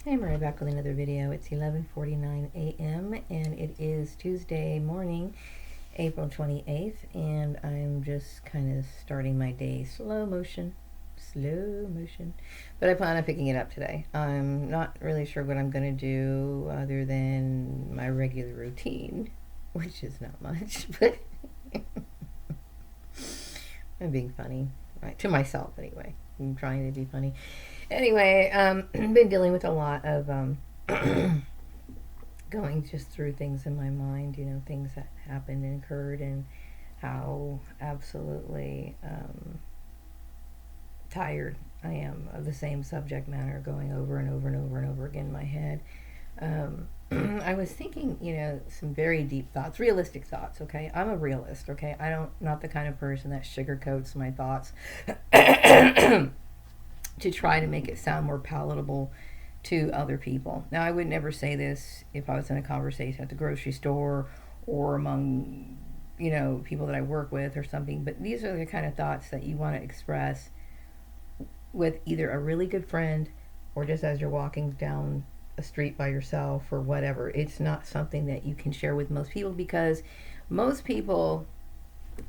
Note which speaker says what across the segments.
Speaker 1: Hey, Maria back with another video. It's 11:49 a.m. and it is Tuesday morning, April 28th, and I'm just kind of starting my day slow motion. But I plan on picking it up today. I'm not really sure what I'm going to do other than my regular routine, which is not much, but I'm being funny, right? To myself, anyway. I'm trying to be funny. Anyway, I've been dealing with a lot of going just through things in my mind, things that happened and occurred, and how absolutely tired I am of the same subject matter going over and over and over and over again in my head. I was thinking, some very deep thoughts, realistic thoughts, okay? I'm a realist, okay? Not the kind of person that sugarcoats my thoughts to try to make it sound more palatable to other people. Now, I would never say this if I was in a conversation at the grocery store or among, people that I work with or something, but these are the kind of thoughts that you want to express with either a really good friend or just as you're walking down a street by yourself or whatever. It's not something that you can share with most people because most people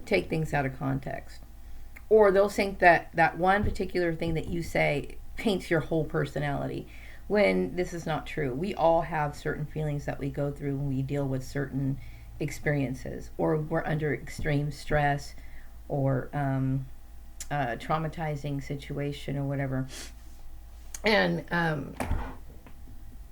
Speaker 1: take things out of context. Or they'll think that that one particular thing that you say paints your whole personality when this is not true. We all have certain feelings that we go through when we deal with certain experiences, or we're under extreme stress, or traumatizing situation, or whatever. And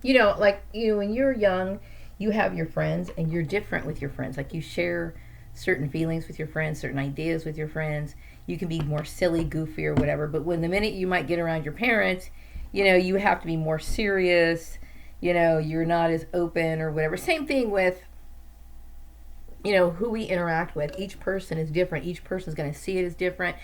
Speaker 1: like when you're young, you have your friends, and you're different with your friends. Like you share certain feelings with your friends, certain ideas with your friends. You can be more silly, goofy, or whatever. But when the minute you might get around your parents, you have to be more serious. You're not as open or whatever. Same thing with, who we interact with. Each person is different. Each person is going to see it as different.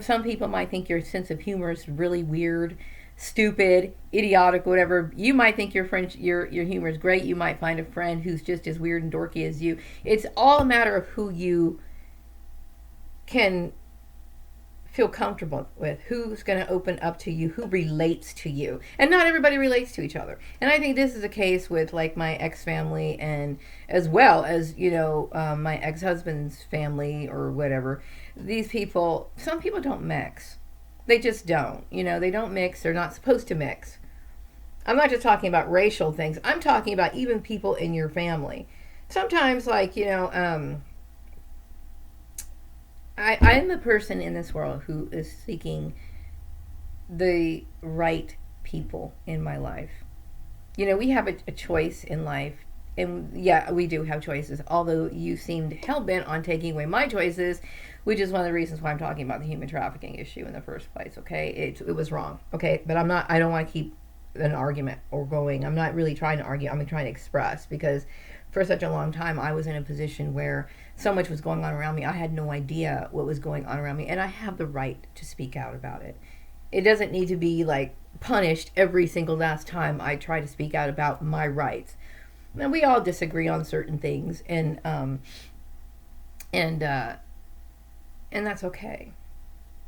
Speaker 1: Some people might think your sense of humor is really weird, stupid, idiotic, whatever. You might think your humor is great. You might find a friend who's just as weird and dorky as you. It's all a matter of who you can feel comfortable with, who's going to open up to you, who relates to you. And not everybody relates to each other. And I think this is a case with like my ex-family, and as well as my ex-husband's family or whatever. These people, some people don't mix. They just don't. They don't mix. They're not supposed to mix. I'm not just talking about racial things. I'm talking about even people in your family. Sometimes, like, I'm the person in this world who is seeking the right people in my life. We have a choice in life, and yeah, we do have choices. Although you seemed hell bent on taking away my choices, which is one of the reasons why I'm talking about the human trafficking issue in the first place. Okay, it was wrong. Okay, but I'm not. I don't want to keep an argument or going. I'm not really trying to argue. I'm trying to express, because for such a long time I was in a position where so much was going on around me. I had no idea what was going on around me, and I have the right to speak out about it. It doesn't need to be like punished every single last time I try to speak out about my rights. Now, we all disagree on certain things, and that's okay.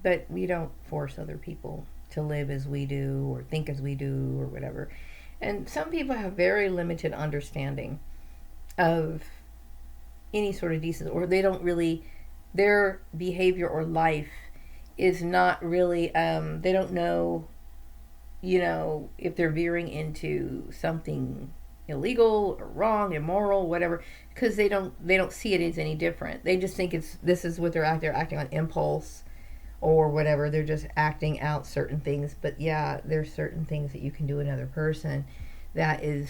Speaker 1: But we don't force other people to live as we do or think as we do or whatever. And some people have very limited understanding of any sort of decency, or they don't really, their behavior or life is not really, they don't know, if they're veering into something illegal or wrong, immoral, whatever, because they don't see it as any different. They just think this is what they're acting on impulse or whatever. They're just acting out certain things. But yeah, there's certain things that you can do another person that is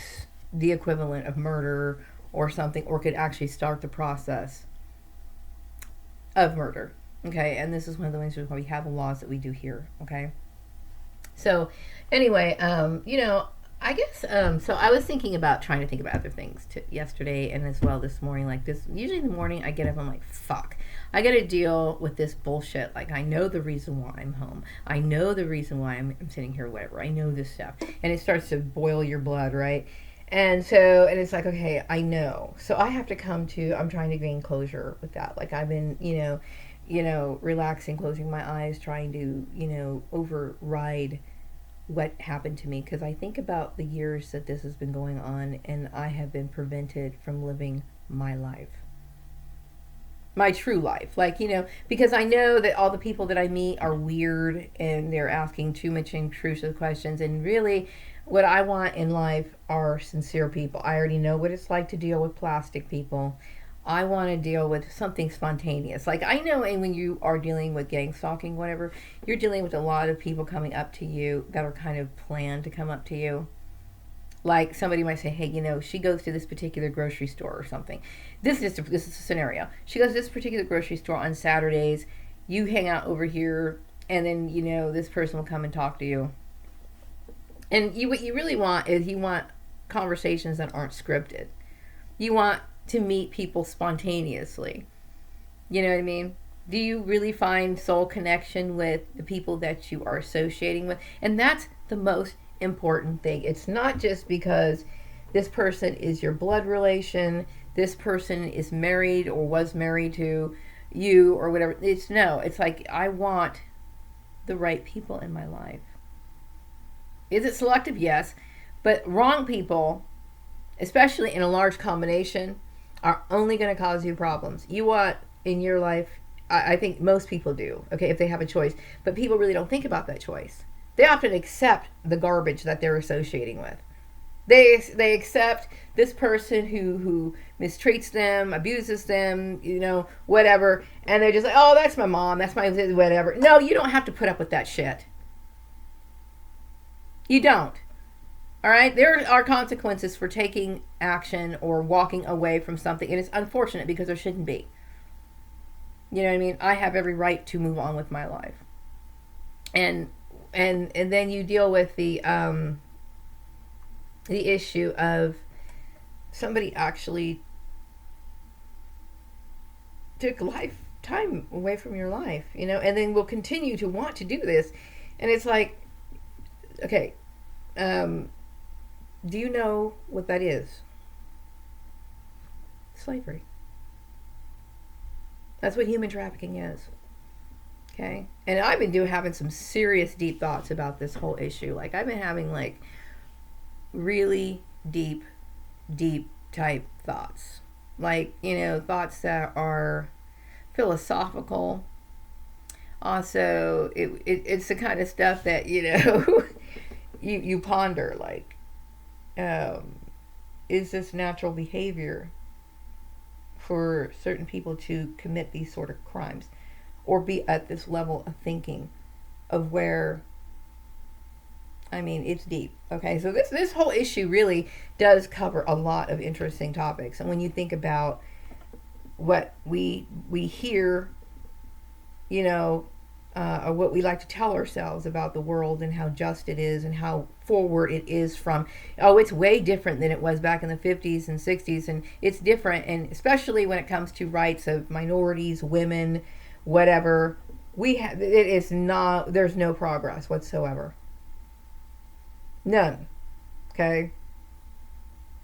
Speaker 1: the equivalent of murder or something, or could actually start the process of murder. Okay, and this is one of the reasons why we have the laws that we do here. Okay, so anyway, I guess so I was thinking about trying to think about other things yesterday and as well this morning. Like this, usually in the morning I get up, I'm like, fuck, I gotta deal with this bullshit. Like, I know the reason why I'm home, I know the reason why I'm sitting here, whatever, I know this stuff, and it starts to boil your blood, right? And it's like, okay, I know. So I have to I'm trying to gain closure with that. Like, I've been, relaxing, closing my eyes, trying to, override what happened to me, because I think about the years that this has been going on, and I have been prevented from living my life, my true life. Like, because I know that all the people that I meet are weird and they're asking too much intrusive questions. And really, what I want in life are sincere people. I already know what it's like to deal with plastic people. I want to deal with something spontaneous. Like, I know, and when you are dealing with gang stalking, whatever, you're dealing with a lot of people coming up to you that are kind of planned to come up to you. Like, somebody might say, hey, she goes to this particular grocery store or something. This is a scenario. She goes to this particular grocery store on Saturdays. You hang out over here, and then, this person will come and talk to you. And what you really want is you want conversations that aren't scripted. You want to meet people spontaneously. You know what I mean? Do you really find soul connection with the people that you are associating with? And that's the most important thing. It's not just because this person is your blood relation, this person is married or was married to you or whatever. It's like, I want the right people in my life. Is it selective? Yes. But wrong people, especially in a large combination, are only going to cause you problems. You want in your life, I think most people do, okay, if they have a choice. But people really don't think about that choice. They often accept the garbage that they're associating with. They accept this person who mistreats them, abuses them, whatever. And they're just like, oh, that's my mom, that's my whatever. No, you don't have to put up with that shit. You don't. All right? There are consequences for taking action or walking away from something. And it's unfortunate because there shouldn't be. You know what I mean? I have every right to move on with my life. And then you deal with the issue of somebody actually took lifetime away from your life, and then will continue to want to do this. And it's like, okay, do you know what that is? Slavery. That's what human trafficking is. Okay? And I've been having some serious deep thoughts about this whole issue. Like, I've been having really deep type thoughts. Like, thoughts that are philosophical. Also, it's the kind of stuff that, you ponder, like, is this natural behavior for certain people to commit these sort of crimes or be at this level of thinking of where, it's deep. Okay, so this whole issue really does cover a lot of interesting topics. And when you think about what we hear, or what we like to tell ourselves about the world and how just it is and how forward it is from, it's way different than it was back in the 50s and 60s, and it's different, and especially when it comes to rights of minorities, women, whatever, there's no progress whatsoever. None. Okay?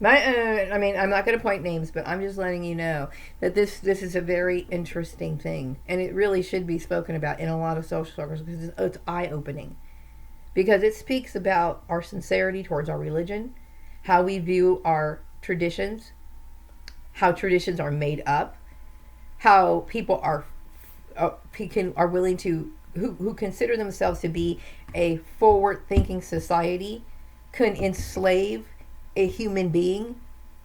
Speaker 1: I'm not going to point names, but I'm just letting you know that this is a very interesting thing, and it really should be spoken about in a lot of social circles because it's eye-opening. Because it speaks about our sincerity towards our religion, how we view our traditions, how traditions are made up, how people are willing to, who consider themselves to be a forward-thinking society, can enslave a human being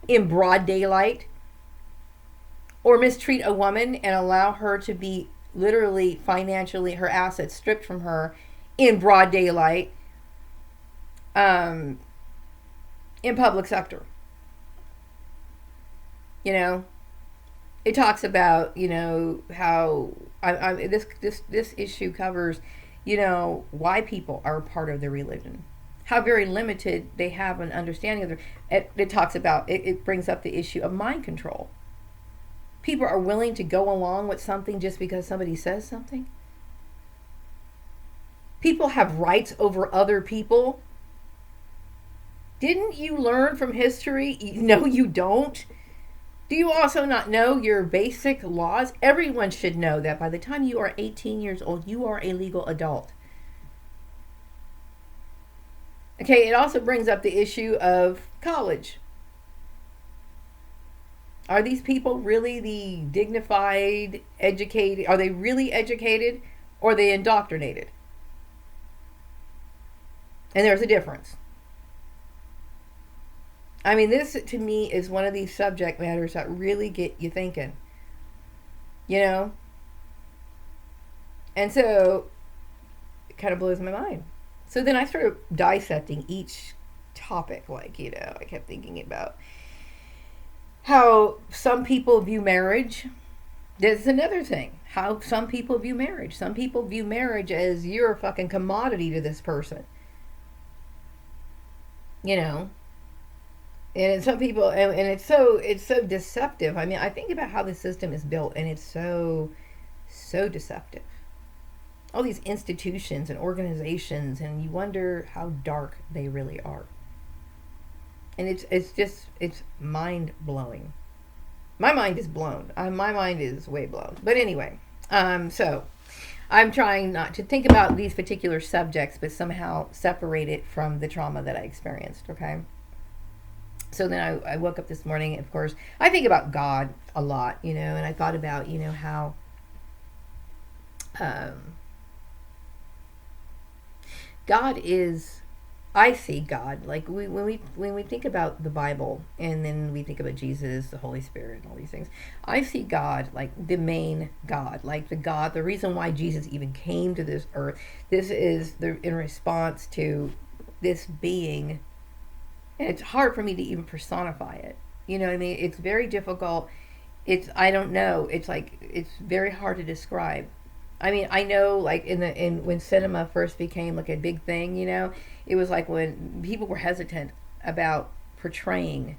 Speaker 1: in broad daylight, or mistreat a woman and allow her to be literally financially, her assets stripped from her in broad daylight, in public sector. It talks about, how this issue covers, why people are part of the religion, how very limited they have an understanding of it talks about, it brings up the issue of mind control. People are willing to go along with something just because somebody says something. People have rights over other people. Didn't you learn from history? No, you don't. Do you also not know your basic laws? Everyone should know that by the time you are 18 years old, you are a legal adult. Okay, it also brings up the issue of college. Are these people really the dignified, educated? Are they really educated, or are they indoctrinated? And there's a difference. I mean, this to me is one of these subject matters that really get you thinking, you know? And so it kind of blows my mind. So then I started dissecting each topic. Like, I kept thinking about how some people view marriage. There's another thing. How some people view marriage. Some people view marriage as you're a fucking commodity to this person. You know? And some people, and it's so deceptive. I mean, I think about how the system is built, and it's so deceptive. All these institutions and organizations, and you wonder how dark they really are. And it's mind blowing. My mind is blown. My mind is way blown. But anyway, so I'm trying not to think about these particular subjects, but somehow separate it from the trauma that I experienced. Okay. So then I woke up this morning. Of course, I think about God a lot, and I thought about, how God is. I see God like when we think about the Bible, and then we think about Jesus, the Holy Spirit, and all these things. I see God like the main God, like the reason why Jesus even came to this earth. This is in response to this being. And it's hard for me to even personify it. You know what I mean? It's very difficult. I don't know. It's very hard to describe. I mean, I know like when cinema first became like a big thing, it was like when people were hesitant about portraying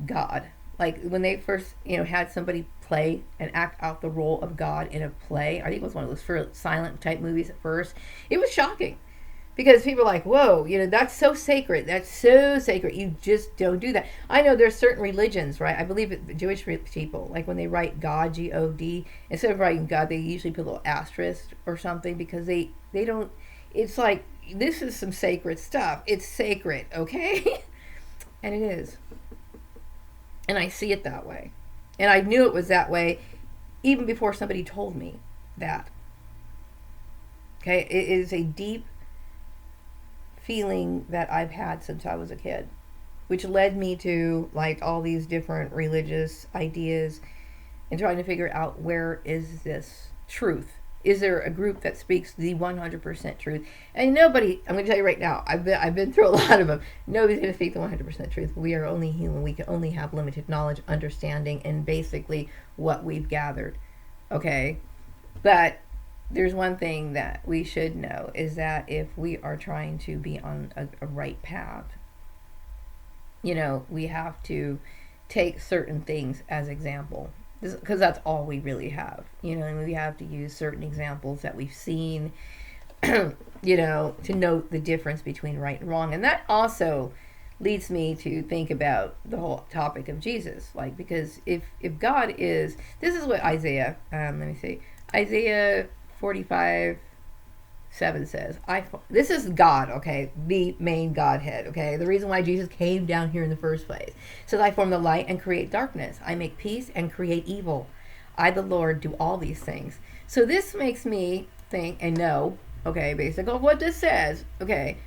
Speaker 1: God. Like when they first, had somebody play and act out the role of God in a play. I think it was one of those silent type movies at first. It was shocking. Because people are like, whoa, that's so sacred. That's so sacred. You just don't do that. I know there's certain religions, right? I believe Jewish people, like when they write God, G-O-D, instead of writing God, they usually put a little asterisk or something because they don't, it's like, this is some sacred stuff. It's sacred, okay? And it is. And I see it that way. And I knew it was that way even before somebody told me that. Okay? It is a deep feeling that I've had since I was a kid, which led me to like all these different religious ideas and trying to figure out where is this truth. Is there a group that speaks the 100% truth? And nobody, I'm going to tell you right now, I've been through a lot of them. Nobody's going to speak the 100% truth. We are only human. We can only have limited knowledge, understanding, and basically what we've gathered. Okay? But there's one thing that we should know is that if we are trying to be on a right path, we have to take certain things as example, because that's all we really have, and we have to use certain examples that we've seen, to note the difference between right and wrong. And that also leads me to think about the whole topic of Jesus, like, because if God is, this is what Isaiah, Isaiah 45:7 says, this is God, okay, the main Godhead, okay, the reason why Jesus came down here in the first place. It says, I form the light and create darkness. I make peace and create evil. I, the Lord, do all these things. So this makes me think and know, okay, basically what this says, okay,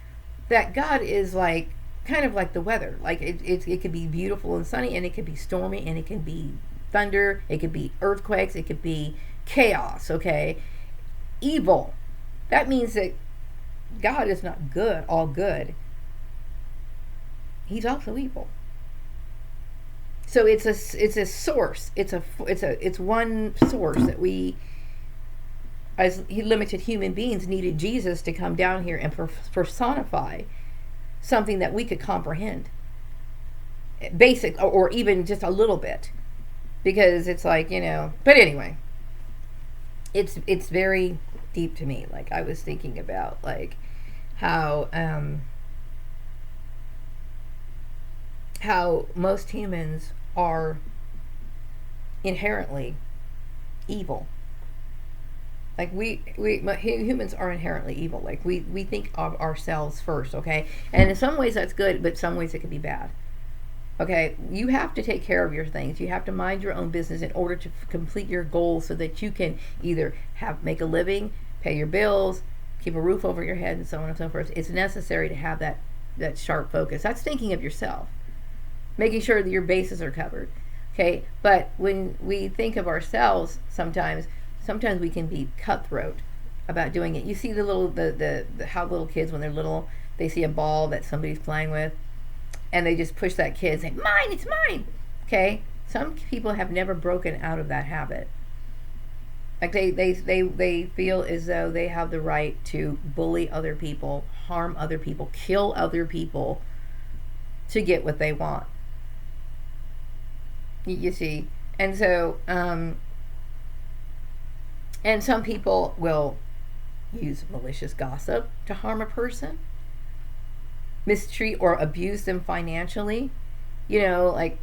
Speaker 1: that God is like, kind of like the weather. Like it could be beautiful and sunny, and it could be stormy, and it can be thunder, it could be earthquakes, it could be chaos, okay? Evil. That means that God is not good, all good. He's also evil. So it's a source. It's one source that we, as limited human beings, needed Jesus to come down here and personify something that we could comprehend, basic or even just a little bit, because it's like But anyway. It's very deep to me. Like I was thinking about like how most humans are inherently evil. Like humans are inherently evil. Like we think of ourselves first, okay? And in some ways that's good, but some ways it can be bad. Okay, you have to take care of your things. You have to mind your own business in order to complete your goals, so that you can either make a living, pay your bills, keep a roof over your head, and so on and so forth. It's necessary to have that sharp focus. That's thinking of yourself, making sure that your bases are covered. Okay, but when we think of ourselves, sometimes we can be cutthroat about doing it. You see the how little kids, when they're little, they see a ball that somebody's playing with, and they just push that kid and say, mine, it's mine. Okay, some people have never broken out of that habit. Like they feel as though they have the right to bully other people, harm other people, kill other people to get what they want. You see, and so and some people will use malicious gossip to harm a person, mistreat or abuse them financially, like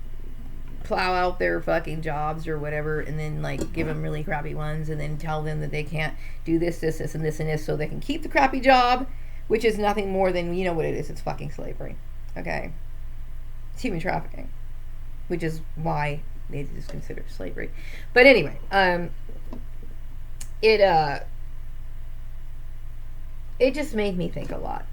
Speaker 1: plow out their fucking jobs or whatever, and then like give them really crappy ones, and then tell them that they can't do this, and this, so they can keep the crappy job, which is nothing more than, what it is. It's fucking slavery. Okay, it's human trafficking, which is why it is considered slavery. But anyway, it just made me think a lot,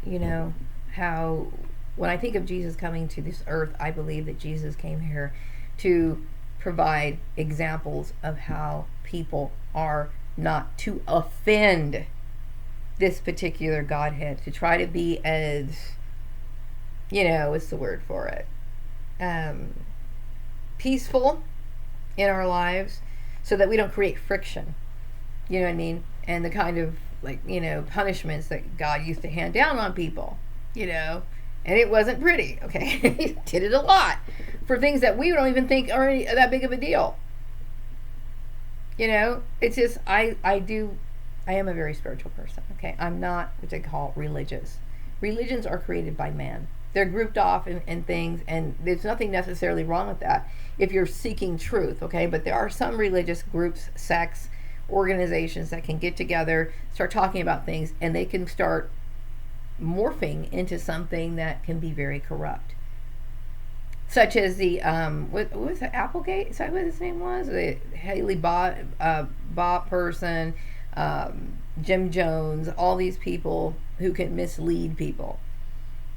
Speaker 1: how when I think of Jesus coming to this earth, I believe that Jesus came here to provide examples of how people are not to offend this particular Godhead, to try to be as, what's the word for it? Peaceful in our lives, so that we don't create friction. You know what I mean? And the kind of punishments that God used to hand down on people, and it wasn't pretty. Okay, He did it a lot for things that we don't even think are that big of a deal. It's just I am a very spiritual person. Okay, I'm not what they call religious. Religions are created by man. They're grouped off in things, and there's nothing necessarily wrong with that if you're seeking truth. Okay, but there are some religious groups, sects, organizations that can get together, start talking about things, and they can start morphing into something that can be very corrupt. Such as the what was it, Applegate? Is that what his name was? The Haley Bot person, Jim Jones, all these people who can mislead people.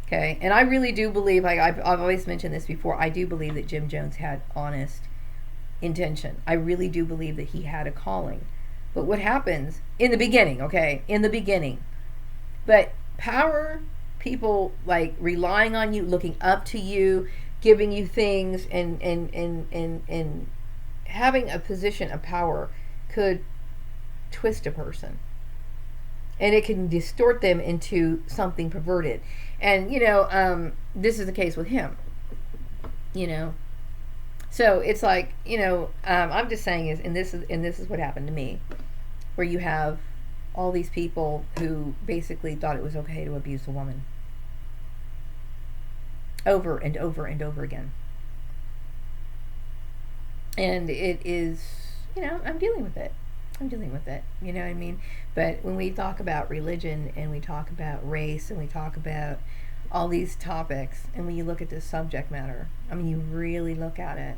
Speaker 1: Okay, and I really do believe, like I've always mentioned this before, I do believe that Jim Jones had honest intention. I really do believe that he had a calling. But what happens in the beginning, okay? In the beginning. But power, people like relying on you, looking up to you, giving you things, and having a position of power could twist a person. And it can distort them into something perverted. And, this is the case with him. So it's like, I'm just saying this is what happened to me, where you have all these people who basically thought it was okay to abuse a woman over and over and over again. And it is, I'm dealing with it. You know what I mean? But when we talk about religion, and we talk about race, and we talk about all these topics, and when you look at this subject matter, you really look at it,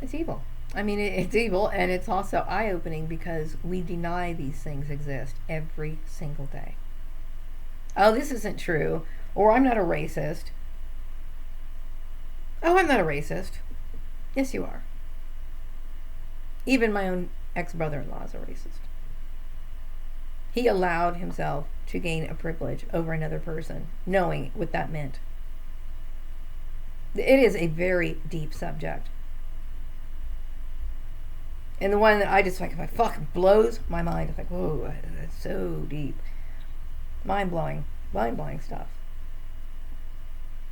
Speaker 1: it's evil. It's evil, and it's also eye-opening, because we deny these things exist every single day. Oh, this isn't true, or I'm not a racist. Oh, I'm not a racist. Yes, you are. Even my own ex-brother-in-law is a racist. He allowed himself to gain a privilege over another person, knowing what that meant. It is a very deep subject. And the one that I just it fucking blows my mind. It's like, whoa, that's so deep. Mind-blowing stuff.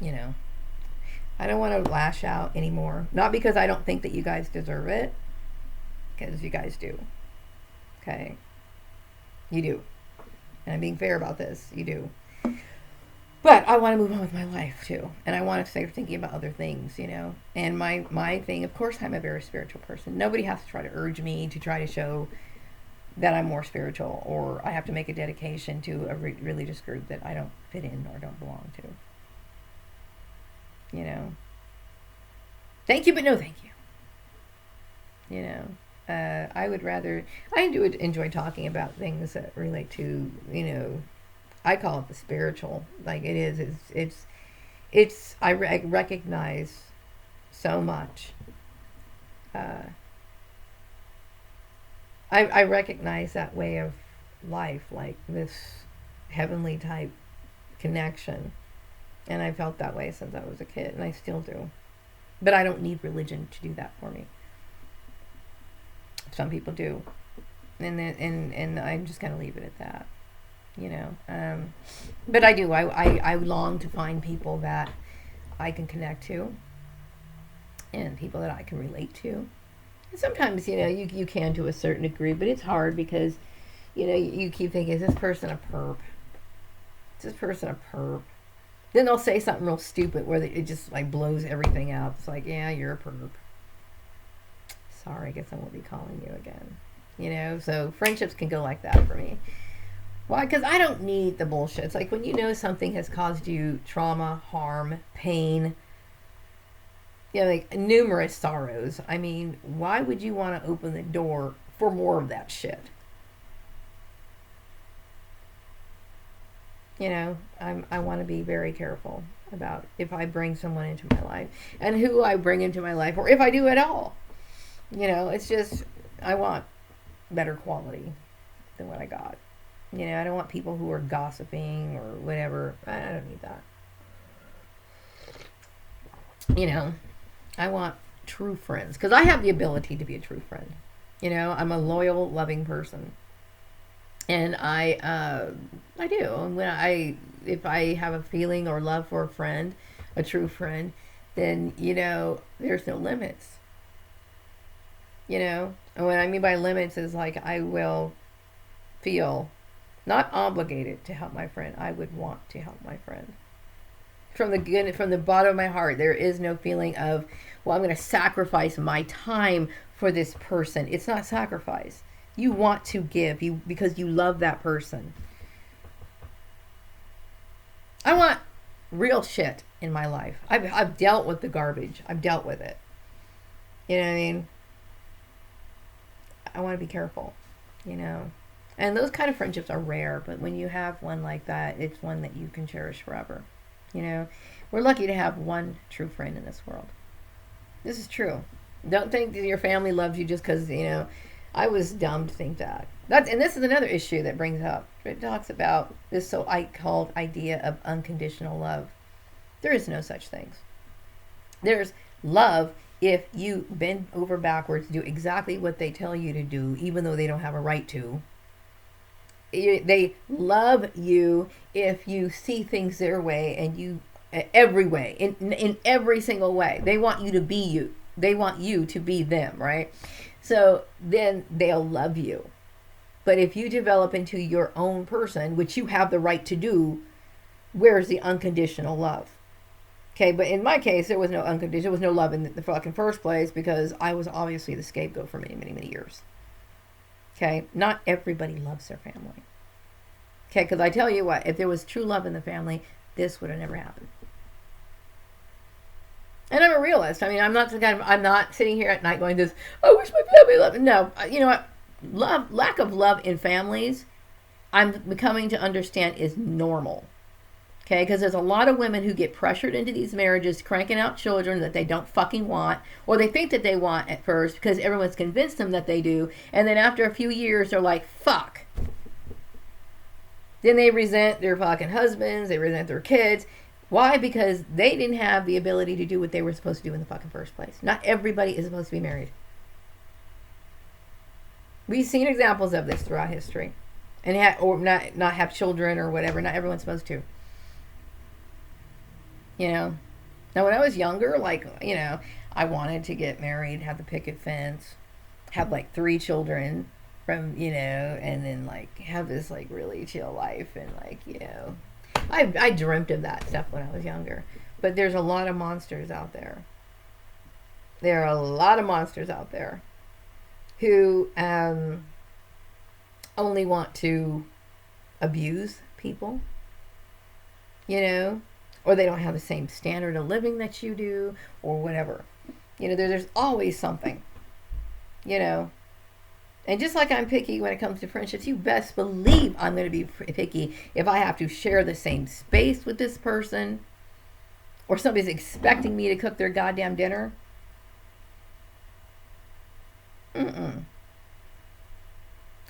Speaker 1: I don't want to lash out anymore. Not because I don't think that you guys deserve it, because you guys do. Okay? You do. And I'm being fair about this. You do. But I want to move on with my life, too. And I want to start thinking about other things, And my thing, of course, I'm a very spiritual person. Nobody has to try to urge me to try to show that I'm more spiritual, or I have to make a dedication to a religious group that I don't fit in or don't belong to. You know, thank you, but no thank you. You know, I would rather, I do enjoy talking about things that relate to, you know, I call it the spiritual. Like it is, I recognize so much. Uh, I recognize that way of life, like this heavenly type connection. And I felt that way since I was a kid, and I still do. But I don't need religion to do that for me. Some people do. And I'm just going to leave it at that. You know. But I do. I long to find people that I can connect to, and people that I can relate to. And sometimes, you know, you can to a certain degree, but it's hard because, you know, you keep thinking, is this person a perp? Is this person a perp? Then they'll say something real stupid where it just like blows everything out. It's like, yeah, you're a perp. Sorry, I guess I won't be calling you again. You know, so friendships can go like that for me. Why? Because I don't need the bullshit. It's like when you know something has caused you trauma, harm, pain, you know, like numerous sorrows. I mean, why would you want to open the door for more of that shit? You know, I want to be very careful about if I bring someone into my life and who I bring into my life, or if I do at all. You know, it's just, I want better quality than what I got. You know, I don't want people who are gossiping or whatever. I don't need that. You know, I want true friends, because I have the ability to be a true friend. You know, I'm a loyal, loving person. And I do. And if I have a feeling or love for a friend, a true friend, then, you know, there's no limits. You know, and what I mean by limits is like I will feel not obligated to help my friend. I would want to help my friend. From the bottom of my heart, there is no feeling of, well, I'm going to sacrifice my time for this person. It's not sacrifice. You want to give because you love that person. I want real shit in my life. I've dealt with the garbage. I've dealt with it. You know what I mean? I want to be careful, you know. And those kind of friendships are rare, but when you have one like that, it's one that you can cherish forever. You know, we're lucky to have one true friend in this world. This is true. Don't think that your family loves you just because, you know, I was dumb to think that. And this is another issue that brings up. It talks about this so-called idea of unconditional love. There is no such things. There's love if you bend over backwards, do exactly what they tell you to do, even though they don't have a right to. They love you if you see things their way, and you, every way, in every single way. They want you to be you. They want you to be them, right? So then they'll love you. But if you develop into your own person, which you have the right to do, where's the unconditional love? Okay, but in my case, there was no unconditional, there was no love in the fucking first place, because I was obviously the scapegoat for many, many, many years. Okay, not everybody loves their family. Okay, because I tell you what, if there was true love in the family, this would have never happened. And I'm a realist. I mean, I'm not sitting here at night going this, I wish my family loved me. No, you know what? Lack of love in families, I'm becoming to understand, is normal. Okay, because there's a lot of women who get pressured into these marriages, cranking out children that they don't fucking want, or they think that they want at first because everyone's convinced them that they do, and then after a few years, they're like, fuck. Then they resent their fucking husbands, they resent their kids. Why? Because they didn't have the ability to do what they were supposed to do in the fucking first place. Not everybody is supposed to be married. We've seen examples of this throughout history. Or not have children or whatever. Not everyone's supposed to. You know? Now, when I was younger, like, you know, I wanted to get married, have the picket fence, have like 3 children from, you know, and then like have this like really chill life, and like, you know, I dreamt of that stuff when I was younger. But there's a lot of monsters out there. There are a lot of monsters out there who only want to abuse people, you know, or they don't have the same standard of living that you do, or whatever. You know, there's always something, you know. And just like I'm picky when it comes to friendships, you best believe I'm going to be picky if I have to share the same space with this person, or somebody's expecting me to cook their goddamn dinner. Mm-mm.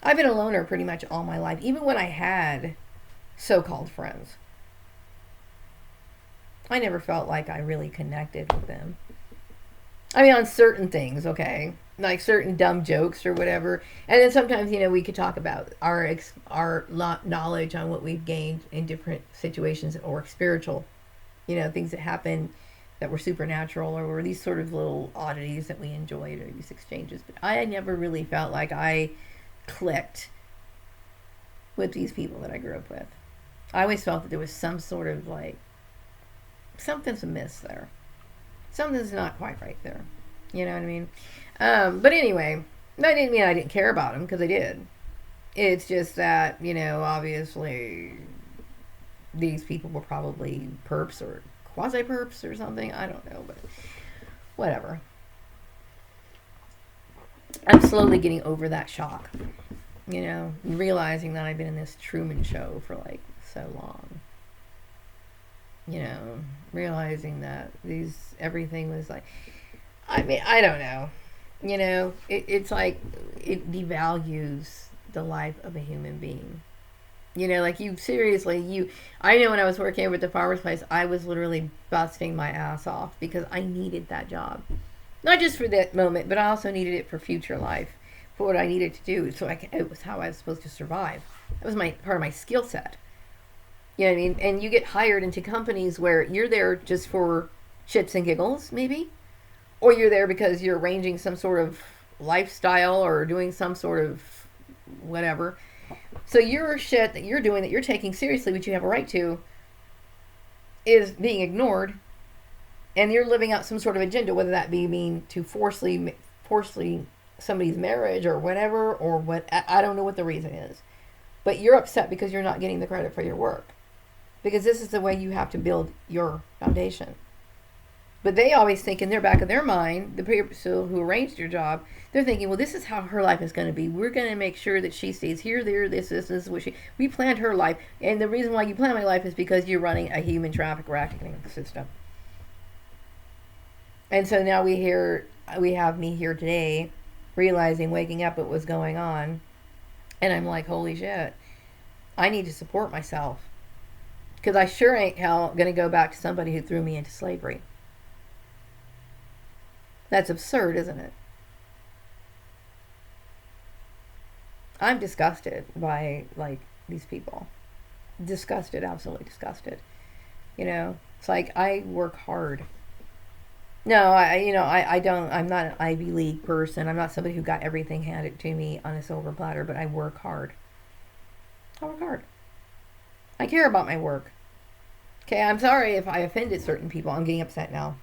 Speaker 1: I've been a loner pretty much all my life, even when I had so-called friends. I never felt like I really connected with them. I mean, on certain things, okay, like certain dumb jokes or whatever, and then sometimes, you know, we could talk about our knowledge on what we've gained in different situations, or spiritual, you know, things that happen that were supernatural, or were these sort of little oddities that we enjoyed, or these exchanges. But I never really felt like I clicked with these people that I grew up with. I always felt that there was some sort of like something's amiss there. Something's not quite right there. You know what I mean? But anyway, that didn't mean I didn't care about them, because I did. It's just that, you know, obviously these people were probably perps or quasi perps or something. I don't know, but whatever. I'm slowly getting over that shock. You know, realizing that I've been in this Truman Show for like so long. You know, realizing that everything was like, I mean, I don't know. You know, it's like it devalues the life of a human being. You know, like I know when I was working over at the farmer's place, I was literally busting my ass off because I needed that job. Not just for that moment, but I also needed it for future life, for what I needed to do. So it was how I was supposed to survive. That was part of my skill set. You know what I mean? And you get hired into companies where you're there just for shits and giggles, maybe. Or you're there because you're arranging some sort of lifestyle or doing some sort of whatever. So your shit that you're doing, that you're taking seriously, which you have a right to, is being ignored. And you're living out some sort of agenda, whether that be mean to forcefully somebody's marriage or whatever, or what, I don't know what the reason is. But you're upset because you're not getting the credit for your work. Because this is the way you have to build your foundation. But they always think in their back of their mind, the people who arranged your job, they're thinking, well, this is how her life is going to be. We're going to make sure that she stays here, there, this is what we planned her life. And the reason why you plan my life is because you're running a human trafficking system. And so now we have me here today, realizing, waking up what was going on. And I'm like, holy shit, I need to support myself. Because I sure ain't hell going to go back to somebody who threw me into slavery. That's absurd, isn't it? I'm disgusted by, like, these people. Disgusted, absolutely disgusted. You know, it's like, I work hard. No, I'm not an Ivy League person. I'm not somebody who got everything handed to me on a silver platter, but I work hard. I work hard. I care about my work. Okay, I'm sorry if I offended certain people. I'm getting upset now.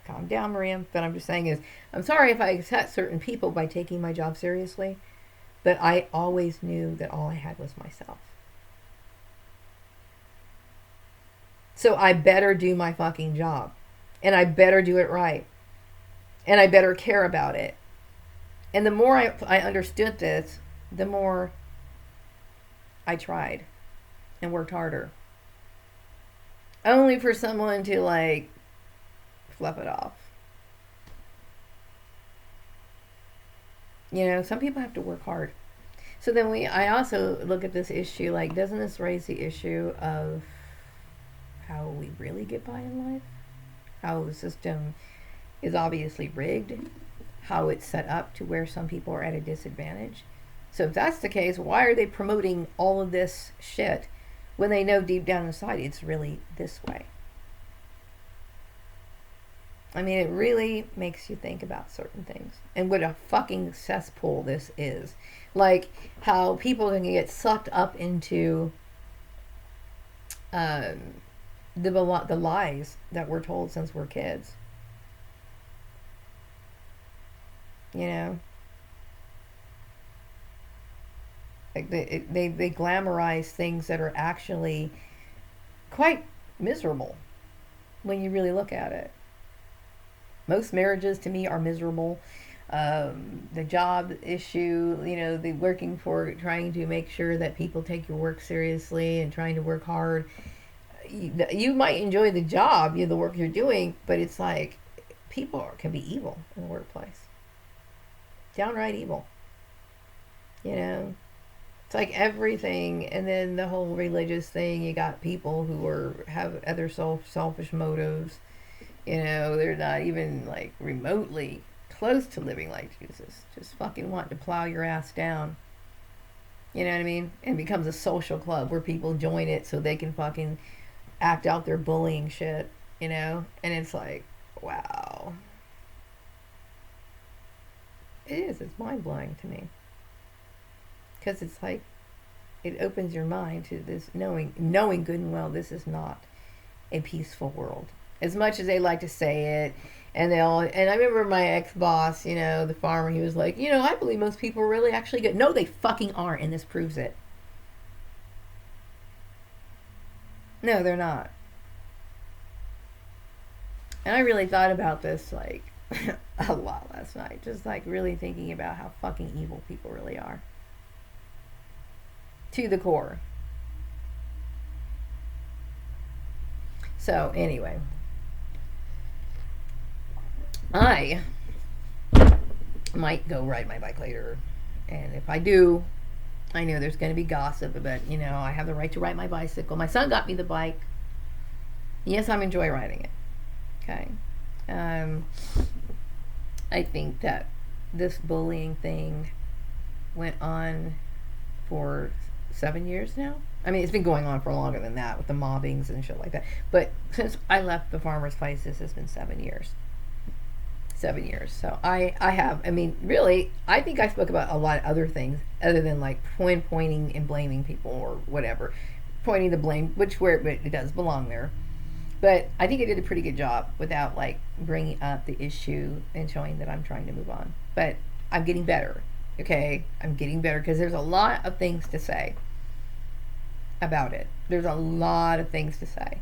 Speaker 1: Calm down, Maria. But I'm just saying I'm sorry if I upset certain people by taking my job seriously. But I always knew that all I had was myself. So I better do my fucking job. And I better do it right. And I better care about it. And the more I understood this, the more I tried and worked harder. Only for someone to, like, fluff it off. You know, some people have to work hard. So then I also look at this issue, like, doesn't this raise the issue of how we really get by in life? How the system is obviously rigged, how it's set up to where some people are at a disadvantage. So if that's the case, why are they promoting all of this shit when they know deep down inside it's really this way? I mean, it really makes you think about certain things and what a fucking cesspool this is. Like how people can get sucked up into the lies that we're told since we're kids. You know? Like they glamorize things that are actually quite miserable when you really look at it. Most marriages to me are miserable. The job issue, the working for trying to make sure that people take your work seriously and trying to work hard. You might enjoy the job, the work you're doing, but it's like people can be evil in the workplace. Downright evil. It's like everything, and then the whole religious thing. You got people who have other selfish motives. They're not even like remotely close to living like Jesus. Just fucking want to plow your ass down. You know what I mean? And it becomes a social club where people join it so they can fucking act out their bullying shit. And it's like, wow. It is. It's mind blowing to me. Because it's like, it opens your mind to this knowing good and well this is not a peaceful world. As much as they like to say it, and I remember my ex-boss, the farmer, he was like, I believe most people are really actually good. No, they fucking aren't, and this proves it. No, they're not. And I really thought about this, like, a lot last night. Just, like, really thinking about how fucking evil people really are. To the core. So, anyway. I might go ride my bike later. And if I do, I know there's going to be gossip, but, I have the right to ride my bicycle. My son got me the bike. Yes, I'm enjoy riding it. Okay. I think that this bullying thing went on for 7 years now. I mean, it's been going on for longer than that with the mobbings and shit like that. But since I left the farmer's place, this has been 7 years. 7 years. So I mean, really, I think I spoke about a lot of other things other than like pointing and blaming people or whatever. Pointing the blame, where it does belong there. But I think I did a pretty good job without like bringing up the issue and showing that I'm trying to move on. But I'm getting better. Okay? I'm getting better because there's a lot of things to say about it. There's a lot of things to say.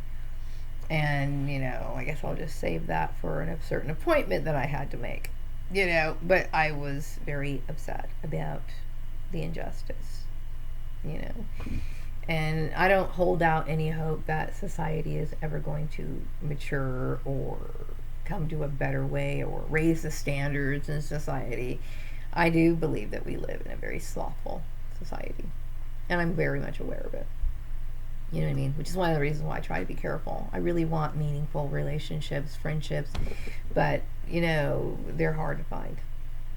Speaker 1: And, I guess I'll just save that for a certain appointment that I had to make. But I was very upset about the injustice. And I don't hold out any hope that society is ever going to mature or come to a better way or raise the standards in society. I do believe that we live in a very slothful society. And I'm very much aware of it. You know what I mean? Which is one of the reasons why I try to be careful. I really want meaningful relationships, friendships, but, they're hard to find.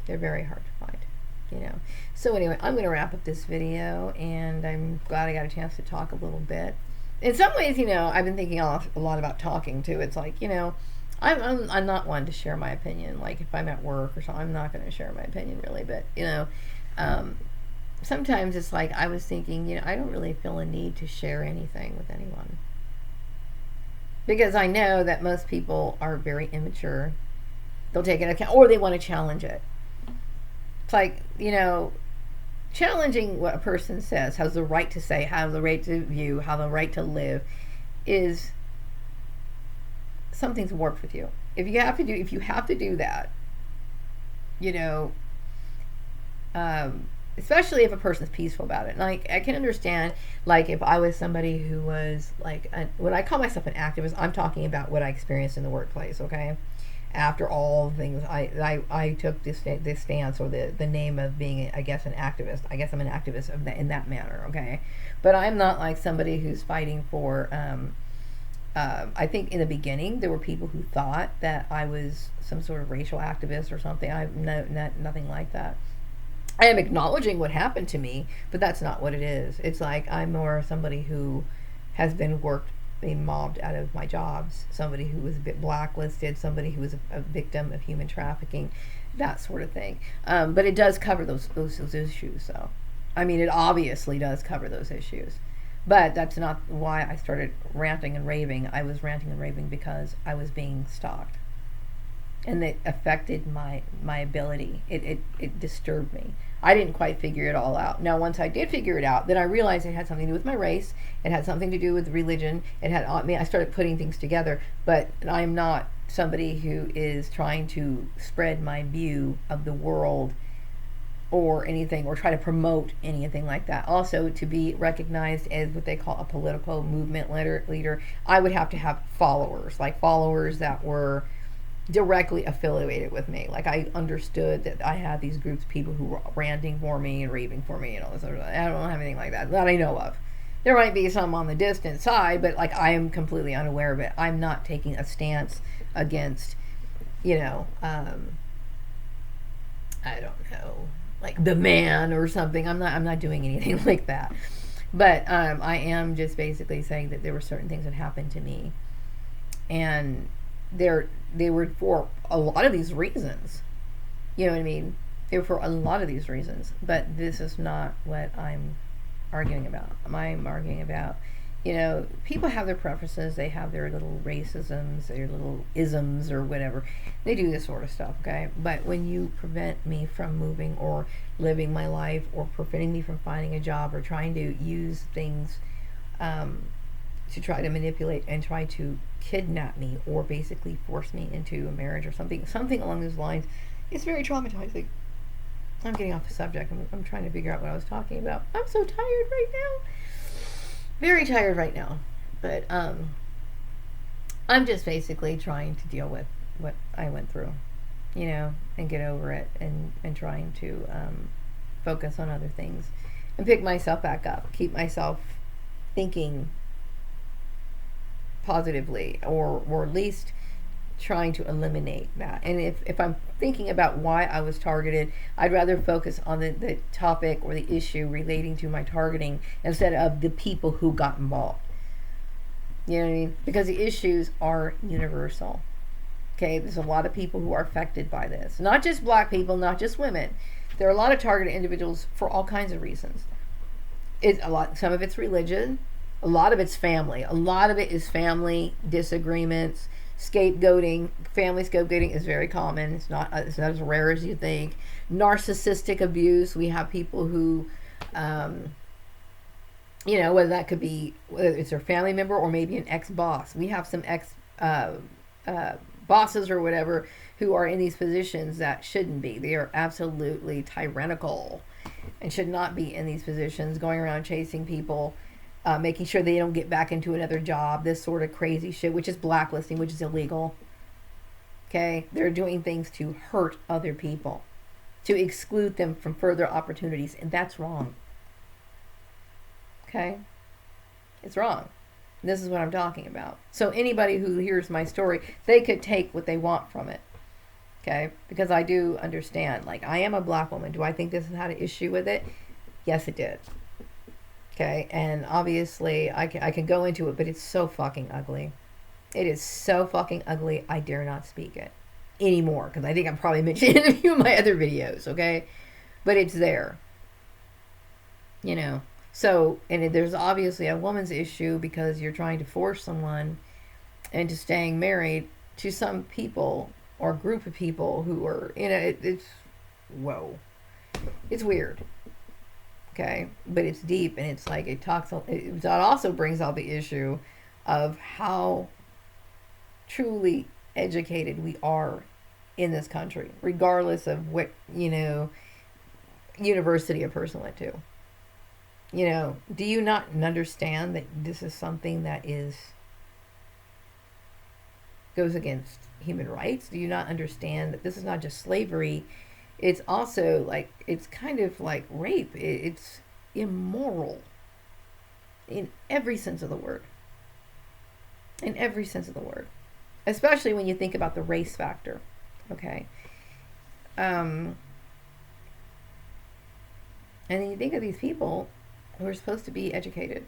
Speaker 1: They're very hard to find, So anyway, I'm going to wrap up this video, and I'm glad I got a chance to talk a little bit. In some ways, I've been thinking a lot about talking, too. It's like, I'm not one to share my opinion. Like, if I'm at work or something, I'm not going to share my opinion, really. But, sometimes it's like I was thinking, I don't really feel a need to share anything with anyone. Because I know that most people are very immature. They'll take it account, or they want to challenge it. It's like, challenging what a person says, has the right to say, has the right to view, has the right to live, is something's warped with you. If you have to do that, especially if a person's peaceful about it. Like, I can understand, like, if I was somebody who was, like, when I call myself an activist, I'm talking about what I experienced in the workplace, okay? After all the things, I took this stance, or the name of being, I guess, an activist. I guess I'm an activist in that manner, okay? But I'm not like somebody who's fighting for, I think in the beginning, there were people who thought that I was some sort of racial activist or something. Nothing like that. I am acknowledging what happened to me, but that's not what it is. It's like I'm more somebody who has been mobbed out of my jobs, somebody who was a bit blacklisted, somebody who was a victim of human trafficking, that sort of thing. But it does cover those issues, though. I mean, it obviously does cover those issues. But that's not why I started ranting and raving. I was ranting and raving because I was being stalked. and that affected my ability. It disturbed me. I didn't quite figure it all out. Now, once I did figure it out, then I realized it had something to do with my race. It had something to do with religion. It had, I mean, I started putting things together. But I'm not somebody who is trying to spread my view of the world or anything, or try to promote anything like that. Also, to be recognized as what they call a political movement leader, I would have to have followers, like followers that were directly affiliated with me. Like, I understood that I had these groups of people who were ranting for me and raving for me and all this other stuff. I don't have anything like that I know of. There might be some on the distant side, but like, I am completely unaware of it. I'm not taking a stance against, I don't know, like the man or something. I'm not doing anything like that. But I am just basically saying that there were certain things that happened to me, and they were for a lot of these reasons. You know what I mean? They were for a lot of these reasons. But this is not what I'm arguing about. I'm arguing about, people have their preferences. They have their little racisms, their little isms or whatever. They do this sort of stuff, okay? But when you prevent me from moving or living my life, or preventing me from finding a job, or trying to use things to try to manipulate and try to kidnap me, or basically force me into a marriage or something along those lines, it's very traumatizing. I'm getting off the subject. I'm trying to figure out what I was talking about. I'm so tired right now. Very tired right now. But I'm just basically trying to deal with what I went through, and get over it, and trying to focus on other things and pick myself back up, keep myself thinking positively, or at least trying to eliminate that. And if I'm thinking about why I was targeted, I'd rather focus on the topic or the issue relating to my targeting, instead of the people who got involved. You know what I mean? Because the issues are universal. Okay, there's a lot of people who are affected by this. Not just black people, not just women. There are a lot of targeted individuals for all kinds of reasons. Some of it's religion, a lot of it's family. A lot of it is family disagreements, scapegoating. Family scapegoating is very common. It's not as rare as you think. Narcissistic abuse. We have people who, whether that could be, whether it's their family member or maybe an ex-boss. We have some bosses or whatever who are in these positions that shouldn't be. They are absolutely tyrannical and should not be in these positions, going around chasing people, making sure they don't get back into another job, this sort of crazy shit, which is blacklisting, which is illegal. Okay? They're doing things to hurt other people, to exclude them from further opportunities, and that's wrong. Okay? It's wrong. This is what I'm talking about. So anybody who hears my story, they could take what they want from it. Okay? Because I do understand. Like, I am a black woman. Do I think this had an issue with it? Yes, it did. Okay? And obviously, I can go into it, but it's so fucking ugly. It is so fucking ugly, I dare not speak it anymore. Because I think I've probably mentioned it in a few of my other videos. Okay? But it's there. So, and there's obviously a woman's issue, because you're trying to force someone into staying married to some people or group of people who are, it's, whoa. It's weird. Okay? But it's deep, and it's like, that also brings out the issue of how truly educated we are in this country, regardless of what, university a person went to. Do you not understand that this is something that goes against human rights? Do you not understand that this is not just slavery? It's also like, it's kind of like rape. It's immoral in every sense of the word. In every sense of the word. Especially when you think about the race factor. Okay? And then you think of these people who are supposed to be educated,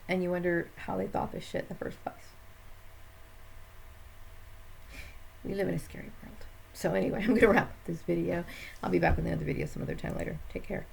Speaker 1: and you wonder how they thought this shit in the first place. We live in a scary world. So anyway, I'm going to wrap up this video. I'll be back with another video some other time later. Take care.